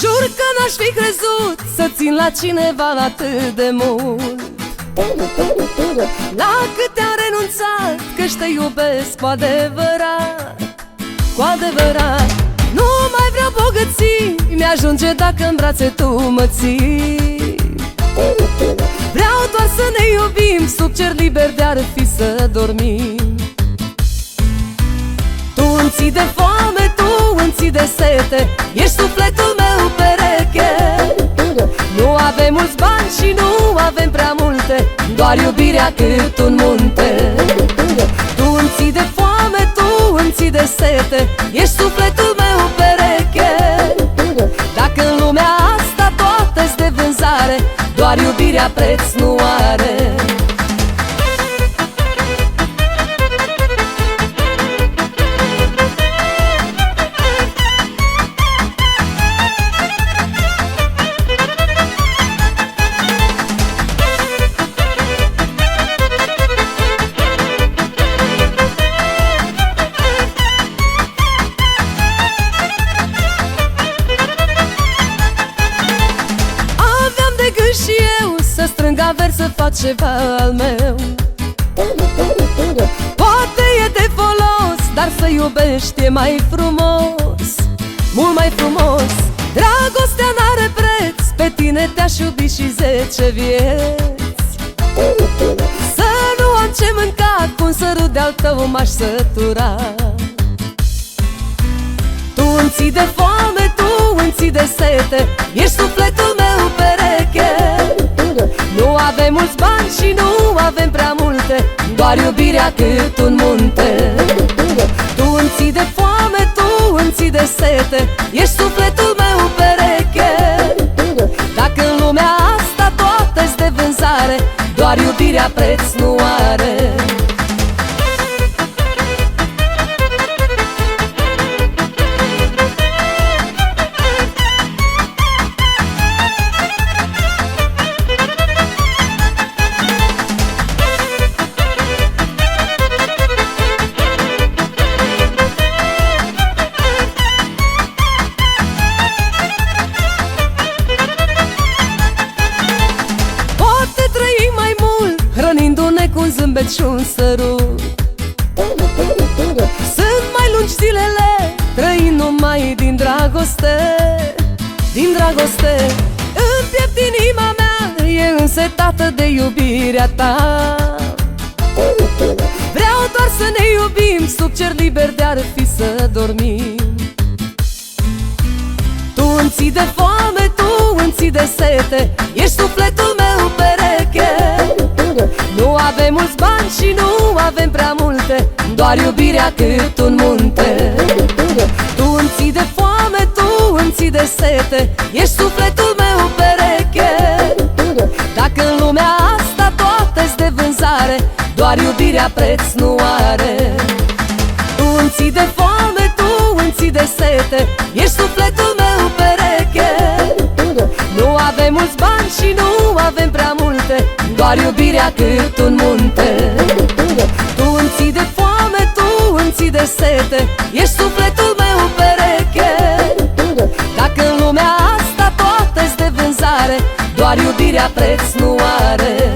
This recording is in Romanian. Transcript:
Jur că n-aș fi crezut să țin la cineva atât de mult. La câte am renunțat, că-și te iubesc cu adevărat. Cu adevărat. Nu mai vreau bogății, mi-ajunge dacă în brațe tu mă ții. Vreau doar să ne iubim, sub cer liber de-ar fi să dormim. Tu îmi ții de foame, tu îmi ții de sete, ești sufletul meu pereche. Nu avem mulți bani și nu avem prea multe, doar iubirea cât un munte. Tu îmi ții de foame, tu îmi ții de sete, ești sufletul meu pereche. Dacă în lumea asta toate-s de vânzare, doar iubirea preț nu are. Și eu să strâng averi, să fac ceva al meu. Poate e de folos, dar să iubești e mai frumos, mult mai frumos. Dragostea n-are preț, pe tine te-aș iubi și 10 vieți. Să nu am ce mânca, cu un sărut de-al tău m-aș sătura. Tu îmi ții de foame, tu îmi ții de sete, ești sufletul meu pereche. Nu avem mulți bani și nu avem prea multe, doar iubirea cât un munte. Tu îmi ții de foame, tu îmi ții de sete, ești sufletul meu pereche. Dacă în lumea asta toate-s de vânzare, doar iubirea preț nu are. Hrănindu-ne cu un zâmbet și un sărut. Sunt mai lungi zilele, trăind numai din dragoste. Din dragoste. În piept inima mea e însetată de iubirea ta. Vreau doar să ne iubim, sub cer liber de-ar fi să dormim. Tu îmi ții de foame, tu îmi ții de sete, ești sufletul meu pereche. Nu avem mulți bani și nu avem prea multe, doar iubirea cât un munte. Tu îmi ții de foame, tu îmi ții de sete, ești sufletul meu pereche. Dacă în lumea asta toate-s de vânzare, doar iubirea preț nu are. Tu îmi ții de foame, tu îmi ții de sete, ești sufletul meu pereche. Nu avem mulți bani și nu avem prea multe, doar iubirea cât un munte. Tu îmi ții de foame, tu îmi ții de sete, ești sufletul meu pereche. Dacă în lumea asta toate-s de vânzare, doar iubirea preț nu are.